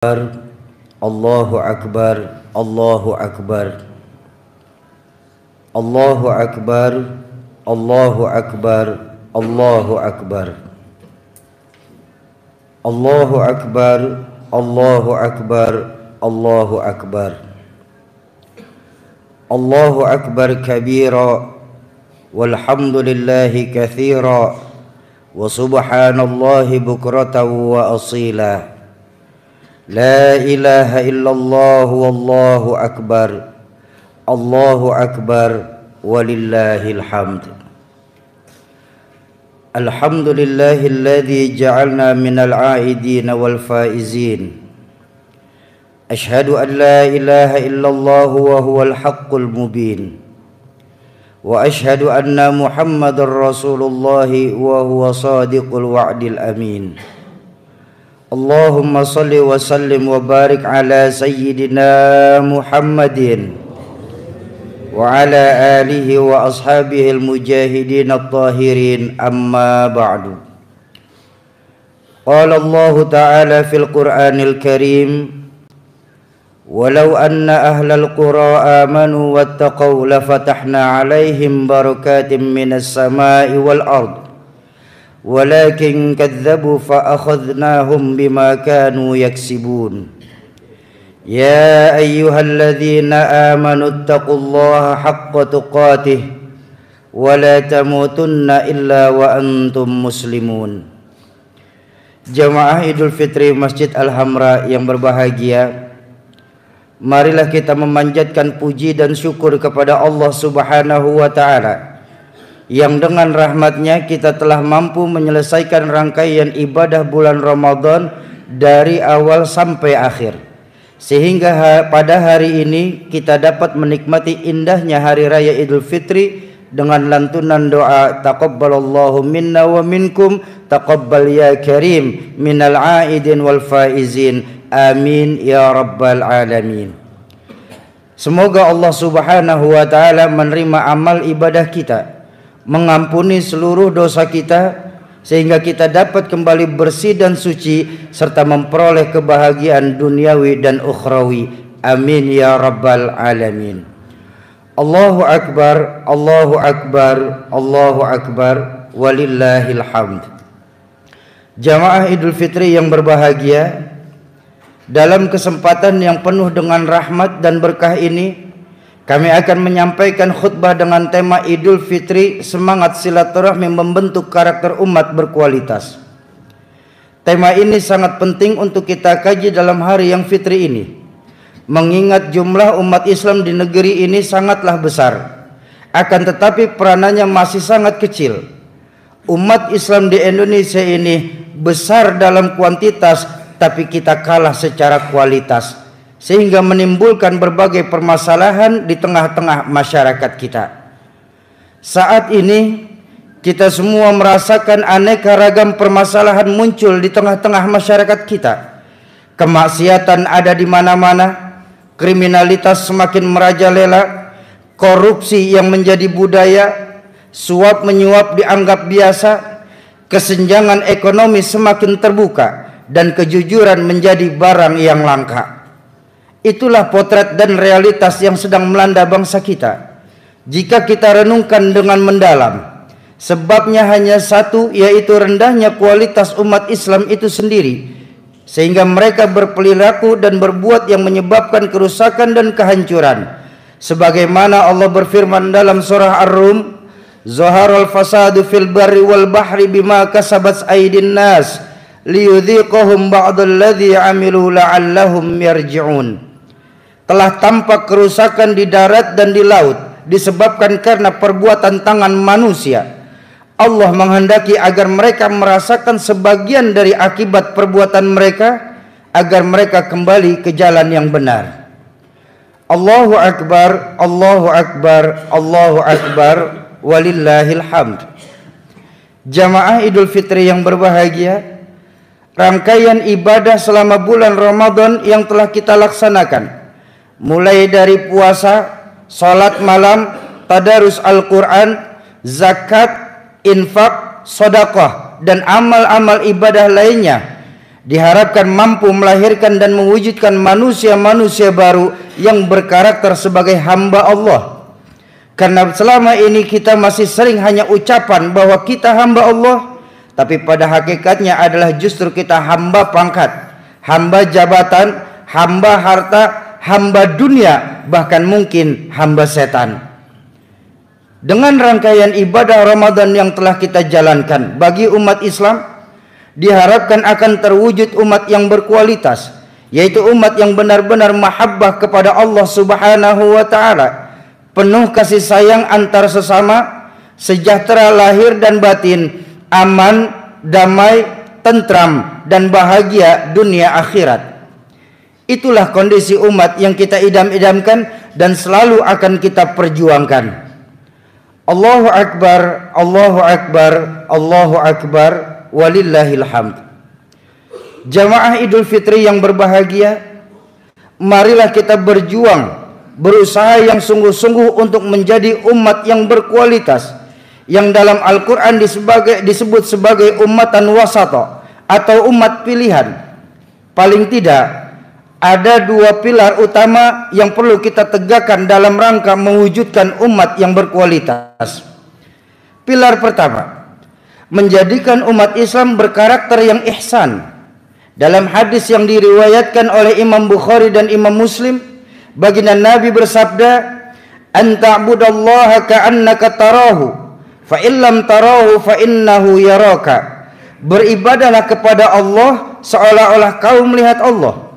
Allahu Akbar, Allahu Akbar, Allahu Akbar, Allahu Akbar, Allahu Akbar, Allahu Akbar, Allahu Akbar, Allahu Akbar, Allahu Akbar kabira, walhamdulillahi katsira, wa subhanallahi bukratan wa asila. La ilaha illallah wallahu akbar, Allahu akbar, walillahil hamd. Alhamdulillahilladzi ja'alna minal 'aidin wal faizin. Ashhadu an la ilaha illallah wa huwal haqqul mubin. Wa ashhadu anna Muhammadar Rasulullah wa huwa shadiqul wa'dil amin. Allahumma salli wa sallim wa barik ala sayyidina Muhammadin wa ala alihi wa ashabihi al-mujahidin at-tahirin, amma ba'du. Qala Allah ta'ala fil Qur'anil Karim, walau anna ahlal qura amanu wattaqaw lafatahna 'alaihim barakatim minas sama'i wal ard. Walakin kadzabu fa akhadnahum bima kanu yaksibun. Ya ayyuhalladzina amanu taqullaha haqqa tuqatih wa la tamutunna illa wa antum muslimun. Jamaah Idul Fitri Masjid Al-Hamra yang berbahagia, marilah kita memanjatkan puji dan syukur kepada Allah Subhanahu wa ta'ala yang dengan rahmatnya kita telah mampu menyelesaikan rangkaian ibadah bulan Ramadan dari awal sampai akhir, sehingga pada hari ini kita dapat menikmati indahnya hari raya Idul Fitri dengan lantunan doa taqabbalallahu minna wa minkum taqabbal ya karim minal aidin wal faizin, amin ya rabbal alamin. Semoga Allah Subhanahu wa ta'ala menerima amal ibadah kita, mengampuni seluruh dosa kita, sehingga kita dapat kembali bersih dan suci serta memperoleh kebahagiaan duniawi dan ukhrawi, amin ya rabbal alamin. Allahu akbar, Allahu akbar, Allahu akbar, walillahil hamd. Jamaah Idul Fitri yang berbahagia, dalam kesempatan yang penuh dengan rahmat dan berkah ini, kami akan menyampaikan khutbah dengan tema Idul Fitri, semangat silaturahmi membentuk karakter umat berkualitas. Tema ini sangat penting untuk kita kaji dalam hari yang fitri ini, mengingat jumlah umat Islam di negeri ini sangatlah besar, akan tetapi peranannya masih sangat kecil. Umat Islam di Indonesia ini besar dalam kuantitas, tapi kita kalah secara kualitas, sehingga menimbulkan berbagai permasalahan di tengah-tengah masyarakat kita. Saat ini kita semua merasakan aneka ragam permasalahan muncul di tengah-tengah masyarakat kita. Kemaksiatan ada di mana-mana, kriminalitas semakin merajalela, korupsi yang menjadi budaya, suap menyuap dianggap biasa, kesenjangan ekonomi semakin terbuka, dan kejujuran menjadi barang yang langka. Itulah potret dan realitas yang sedang melanda bangsa kita. Jika kita renungkan dengan mendalam, sebabnya hanya satu, yaitu rendahnya kualitas umat Islam itu sendiri, sehingga mereka berperilaku dan berbuat yang menyebabkan kerusakan dan kehancuran. Sebagaimana Allah berfirman dalam surah Ar-Rum, Zaharal fasadu fil barri wal bahri bima kasabat aydin nas liyudhiqahum ba'dalladzi 'amilu la'allahum yarji'un. Telah tampak kerusakan di darat dan di laut disebabkan karena perbuatan tangan manusia. Allah menghendaki agar mereka merasakan sebagian dari akibat perbuatan mereka, agar mereka kembali ke jalan yang benar. Allahu akbar, Allahu akbar, Allahu akbar, walillahil hamd. Jamaah Idul Fitri yang berbahagia, rangkaian ibadah selama bulan Ramadan yang telah kita laksanakan, mulai dari puasa, salat malam, tadarus Al-Quran, zakat, infak, sedekah, dan amal-amal ibadah lainnya, diharapkan mampu melahirkan dan mewujudkan manusia-manusia baru yang berkarakter sebagai hamba Allah. Karena selama ini kita masih sering hanya ucapan bahwa kita hamba Allah, tapi pada hakikatnya adalah justru kita hamba pangkat, hamba jabatan, hamba harta, hamba dunia, bahkan mungkin hamba setan. Dengan rangkaian ibadah Ramadan yang telah kita jalankan bagi umat Islam, diharapkan akan terwujud umat yang berkualitas, yaitu umat yang benar-benar mahabbah kepada Allah Subhanahu wa taala, penuh kasih sayang antar sesama, sejahtera lahir dan batin, aman, damai, tentram, dan bahagia dunia akhirat. Itulah kondisi umat yang kita idam-idamkan dan selalu akan kita perjuangkan. Allahu Akbar, Allahu Akbar, Allahu Akbar, walillahil hamd. Jamaah Idul Fitri yang berbahagia, marilah kita berjuang, berusaha yang sungguh-sungguh untuk menjadi umat yang berkualitas, yang dalam Al-Quran disebut sebagai ummatan wasata atau umat pilihan. Paling tidak ada dua pilar utama yang perlu kita tegakkan dalam rangka mewujudkan umat yang berkualitas. Pilar pertama, menjadikan umat Islam berkarakter yang ihsan. Dalam hadis yang diriwayatkan oleh Imam Bukhari dan Imam Muslim, baginda Nabi bersabda, "An ta'budallaha ka'annaka tarahu, fa illam tarahu fa innahu yaraka." Beribadahlah kepada Allah seolah-olah kau melihat Allah.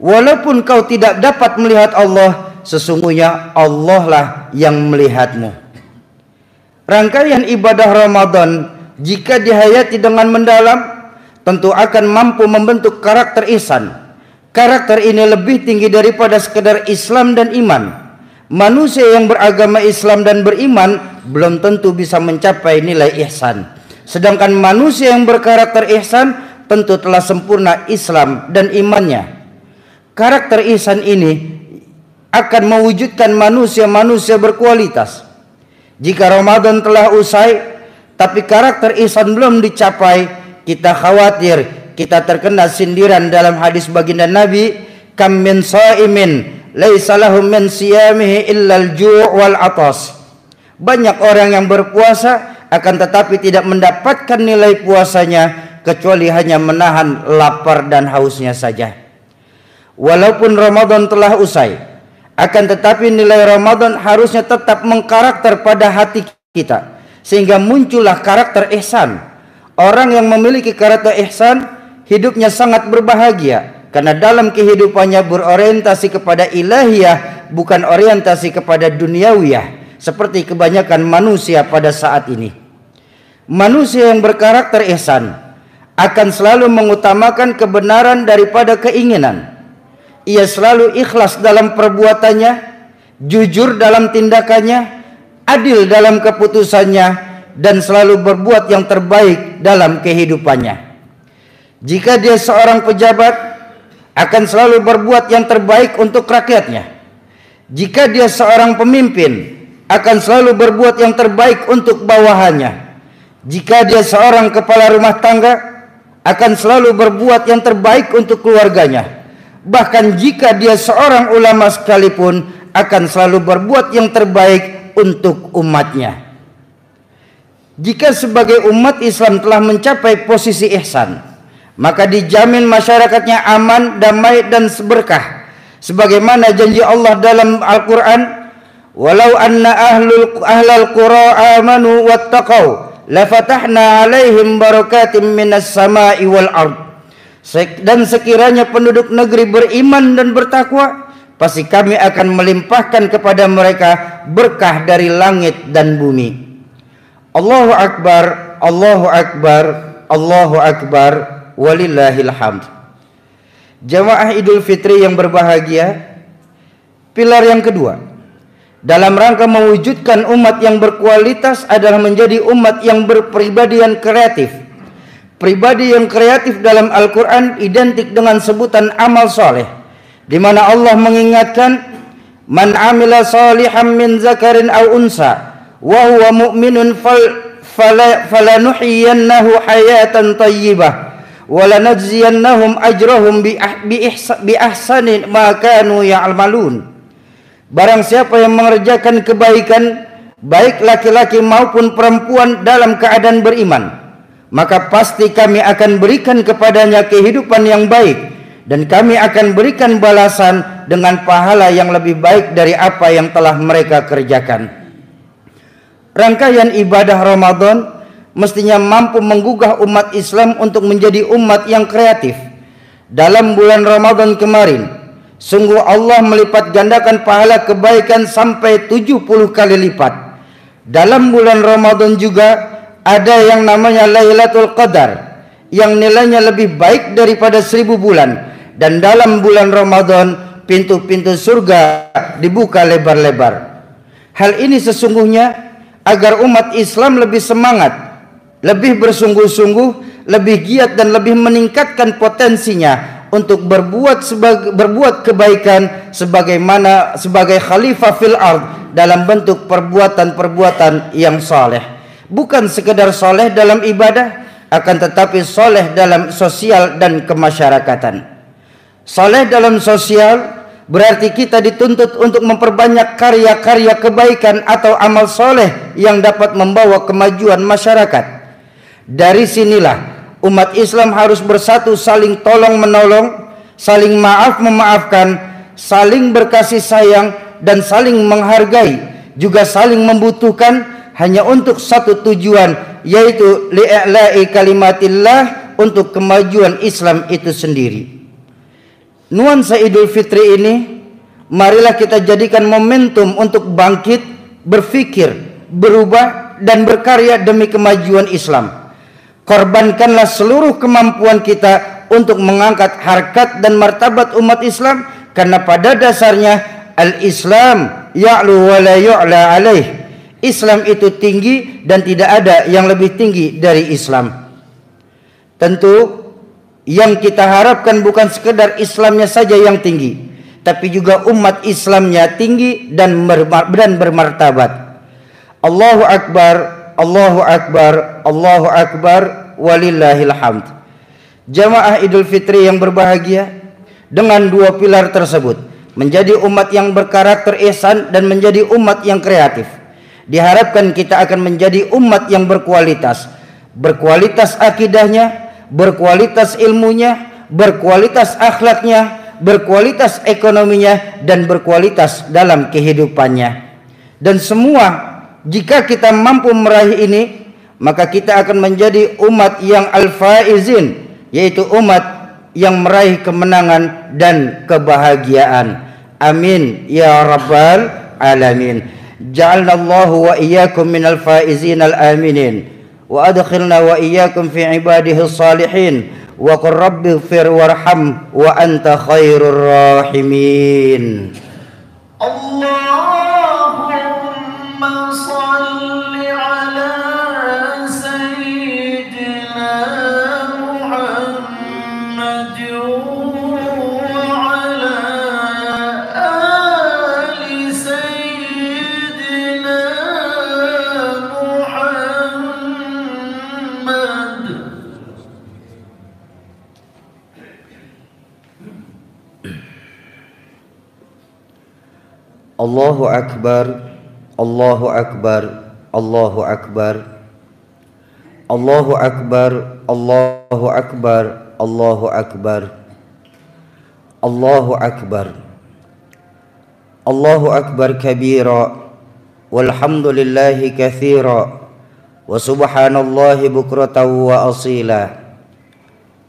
Walaupun kau tidak dapat melihat Allah, sesungguhnya Allah lah yang melihatmu. Rangkaian ibadah Ramadan jika dihayati dengan mendalam, tentu akan mampu membentuk karakter ihsan. Karakter ini lebih tinggi daripada sekedar Islam dan iman. Manusia yang beragama Islam dan beriman belum tentu bisa mencapai nilai ihsan. Sedangkan manusia yang berkarakter ihsan tentu telah sempurna Islam dan imannya. Karakter ihsan ini akan mewujudkan manusia-manusia berkualitas. Jika Ramadan telah usai tapi karakter ihsan belum dicapai, kita khawatir kita terkena sindiran dalam hadis baginda Nabi, "Kam min shaimin laisa lahum min siyamihi illa al-ju' wal 'atas." Banyak orang yang berpuasa akan tetapi tidak mendapatkan nilai puasanya kecuali hanya menahan lapar dan hausnya saja. Walaupun Ramadan telah usai, akan tetapi nilai Ramadan harusnya tetap mengkarakter pada hati kita, sehingga muncullah karakter ihsan. Orang yang memiliki karakter ihsan, hidupnya sangat berbahagia, karena dalam kehidupannya berorientasi kepada ilahiyah, bukan orientasi kepada duniawiyah, seperti kebanyakan manusia pada saat ini. Manusia yang berkarakter ihsan akan selalu mengutamakan kebenaran daripada keinginan. Ia selalu ikhlas dalam perbuatannya, jujur dalam tindakannya, adil dalam keputusannya, dan selalu berbuat yang terbaik dalam kehidupannya. Jika dia seorang pejabat, akan selalu berbuat yang terbaik untuk rakyatnya. Jika dia seorang pemimpin, akan selalu berbuat yang terbaik untuk bawahannya. Jika dia seorang kepala rumah tangga, akan selalu berbuat yang terbaik untuk keluarganya. Bahkan jika dia seorang ulama sekalipun, akan selalu berbuat yang terbaik untuk umatnya. Jika sebagai umat Islam telah mencapai posisi ihsan, maka dijamin masyarakatnya aman, damai, dan berkah. Sebagaimana janji Allah dalam Al-Quran, "Walau anna ahlal qura amanu wattaqau, lafatahna alaihim barakatim minas sama'i wal ard." Dan sekiranya penduduk negeri beriman dan bertakwa, pasti kami akan melimpahkan kepada mereka berkah dari langit dan bumi. Allahu Akbar, Allahu Akbar, Allahu Akbar, walillahil hamd. Jamaah Idul Fitri yang berbahagia, pilar yang kedua dalam rangka mewujudkan umat yang berkualitas adalah menjadi umat yang berpribadian kreatif. Pribadi yang kreatif dalam Al-Quran identik dengan sebutan amal soleh, di mana Allah mengingatkan, "Man amila salihan min zakarin aw unsa wa huwa mu'minun falanuhyiyannahu hayatan tayyibah wa lanajziyannahum ajrahum bi ahsani ma kanu ya'malun. Barang siapa yang mengerjakan kebaikan, baik laki-laki maupun perempuan dalam keadaan beriman, maka pasti kami akan berikan kepadanya kehidupan yang baik, dan kami akan berikan balasan dengan pahala yang lebih baik dari apa yang telah mereka kerjakan. Rangkaian ibadah Ramadan mestinya mampu menggugah umat Islam untuk menjadi umat yang kreatif. Dalam bulan Ramadan kemarin, sungguh Allah melipat gandakan pahala kebaikan sampai 70 kali lipat. Dalam bulan Ramadan juga ada yang namanya Lailatul Qadar, yang nilainya lebih baik daripada 1000 bulan. Dan dalam bulan Ramadan pintu-pintu surga dibuka lebar-lebar. Hal ini sesungguhnya agar umat Islam lebih semangat, lebih bersungguh-sungguh, lebih giat dan lebih meningkatkan potensinya untuk berbuat kebaikan sebagai khalifah fil ard dalam bentuk perbuatan-perbuatan yang saleh. Bukan sekedar soleh dalam ibadah, akan tetapi soleh dalam sosial dan kemasyarakatan. Soleh dalam sosial berarti kita dituntut untuk memperbanyak karya-karya kebaikan atau amal soleh yang dapat membawa kemajuan masyarakat. Dari sinilah umat Islam harus bersatu, saling tolong menolong, saling maaf memaafkan, saling berkasih sayang dan saling menghargai, juga saling membutuhkan hanya untuk satu tujuan, yaitu li'i'la'i kalimatillah, untuk kemajuan Islam itu sendiri. Nuansa Idul Fitri ini marilah kita jadikan momentum untuk bangkit, berfikir, berubah dan berkarya demi kemajuan Islam. Korbankanlah seluruh kemampuan kita untuk mengangkat harkat dan martabat umat Islam, karena pada dasarnya al-Islam ya'lu wa la yu'la alaih. Islam itu tinggi dan tidak ada yang lebih tinggi dari Islam. Tentu yang kita harapkan bukan sekedar Islamnya saja yang tinggi, tapi juga umat Islamnya tinggi dan bermartabat. Allahu Akbar, Allahu Akbar, Allahu Akbar, walillahil hamd. Jamaah Idul Fitri yang berbahagia, dengan dua pilar tersebut, menjadi umat yang berkarakter ihsan dan menjadi umat yang kreatif, diharapkan kita akan menjadi umat yang berkualitas. Berkualitas akidahnya, berkualitas ilmunya, berkualitas akhlaknya, berkualitas ekonominya, dan berkualitas dalam kehidupannya. Dan semua, jika kita mampu meraih ini, maka kita akan menjadi umat yang al-faizin, yaitu umat yang meraih kemenangan dan kebahagiaan. Amin ya rabbal alamin. Ja'alnallahu wa iyyakum minal faizin al-aminin. وأدخلنا وإياكم في عباده الصالحين وقل رب اغفر وارحم وأنت خير الراحمين. اللهم صل على سيدنا محمد وعلى آل سيدنا Allahu Akbar, Allahu Akbar, Allahu Akbar, Allahu Akbar, Allahu Akbar, Allahu Akbar, Allahu Akbar, Allahu Akbar kabira, walhamdulillahi katsira, wa subhanallahi bukratan wa asila.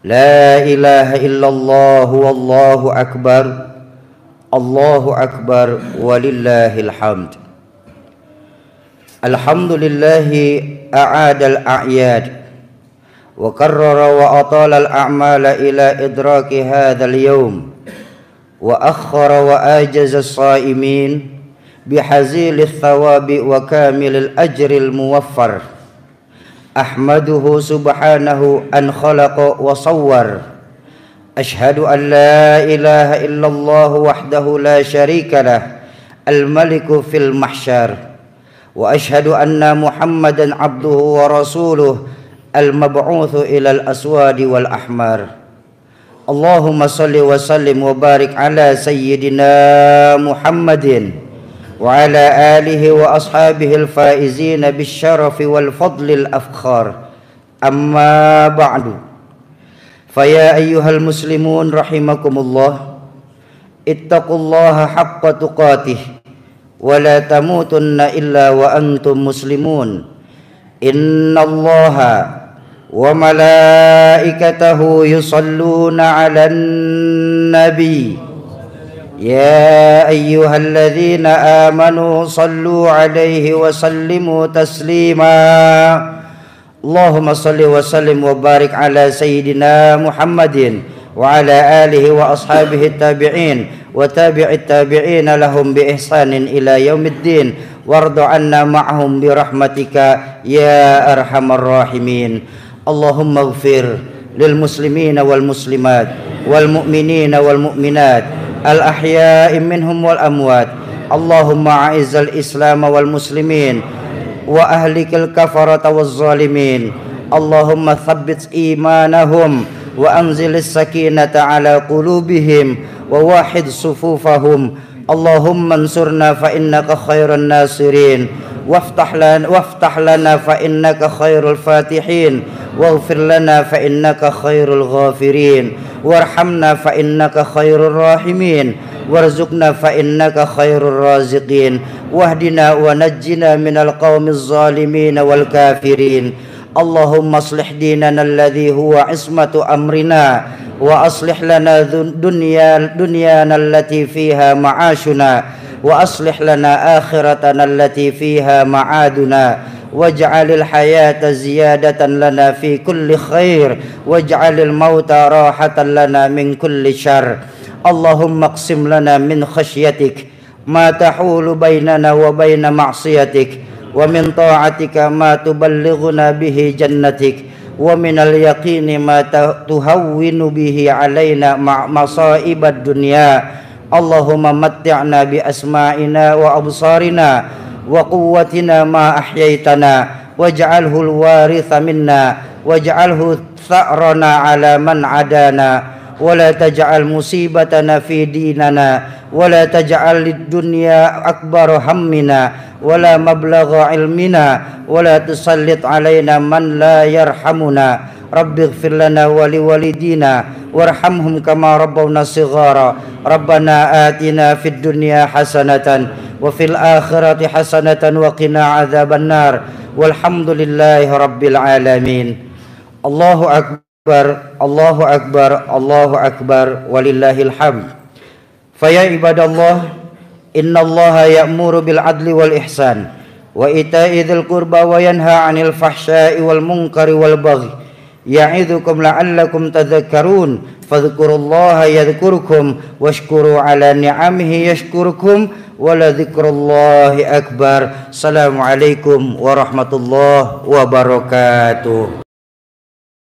La ilaha illallah wallahu akbar. Allahu Akbar walillahil hamd. Alhamdulillahi a'adal a'yad wa karrara wa atala al-a'mala ila idraki hadzal yawm wa akhkhara wa ajaza as-sa'imin bihazilith thawabi wa kamilil ajril muwaffar. Ahmaduhu subhanahu an khalaqa wa sawwar. Ashhadu an la ilaha illallah wahdahu la syarika lah, al-maliku fil mahsyar. Wa ashhadu anna Muhammadan abduhu wa rasuluh al-mab'utsu ilal aswadi wal ahmar. Allahumma salli wa sallim wa barik ala sayyidina Muhammadin wa ala alihi wa ashabihi al-faizina bisyarafi wal fadlil afkhar. Amma ba'du. Faya ayyuhal muslimun rahimakumullah, ittaqullaha haqqa tuqatih wa la tamutunna illa wa antum muslimun. Innallaha wa malaikatahu yusalluna 'alan nabi ya ayyuhalladzina amanu sallu 'alaihi wa sallimu taslima. Allahumma salli wa sallim wa barik ala sayyidina Muhammadin wa ala alihi wa ashabihi tabi'in wa tabi'it tabi'ina lahum bi ihsanin ila yaumiddin warda 'anna ma'hum bi rahmatika ya arhamar rahimin. Allahumma ighfir lil muslimina wal muslimat wal mu'minina wal mu'minat al ahya'i minhum wal amwat. Allahumma a'izzal islam wal muslimin wa ahlikal kafarata waz zalimin. Allahumma thabbit imanahum wa anzilis sakinata ala qulubihim wa wahid sufufahum. Allahumma ansurna fa innaka khairan nasirin waftah lana fa innaka khairul fatihin waghfir lana fa innaka khairul ghafirin warhamna fa innaka khairur rahimin warzuqna fa innaka khairur raziqin wahdina wa najjina minal qaumiz zalimin wal kafirin. Allahumma aslih dinana alladhi huwa ismatu amrina wa aslih lana dunyana allati fiha ma'ashuna wa aslih lana akhiratana allati fiha ma'aduna waj'alil hayata ziyadatan lana fi kulli khair waj'alil mauta rahatan lana min kulli syarr. Allahumma aqsim lana min khashyatik ma tahulu bainana wa baina ma'siyatik wa min ta'atika ma tuballighuna bihi jannatik wa minal yaqini ma tuhawwinu bihi alaina masa'ibad dunya. Allahumma matti'na bi asma'ina wa absarina wa quwwatina ma ahyaitana waj'alhu al-waritha minna waj'alhu tha'rana 'ala man 'adana wa la taj'al musibatana fi dinana wa la taj'al lid-dunya akbar hammina wa la mablagha ilmina wa la tusallit 'alaina man la yarhamuna. Rabbighfir lana wa liwalidina warhamhum kama rabbawna shighara. Rabbana atina fid dunya hasanatan wa fil akhirati hasanatan wa qina adzaban nar. Walhamdulillahi rabbil alamin. Allahu akbar, Allahu akbar, Allahu akbar, walillahil hamd. Faya ibadallah, innallaha ya'muru bil adli wal ihsan wa ita'i dzil qurba wa yanha 'anil fahsya'i wal munkari wal baghi ya'idzukum la'allakum tadhakkarun. Fadhkurullaha yadhkurkum washkuru 'ala ni'amihi yashkurukum wa la dzikrullahi akbar. Assalamualaikum warahmatullahi wabarakatuh.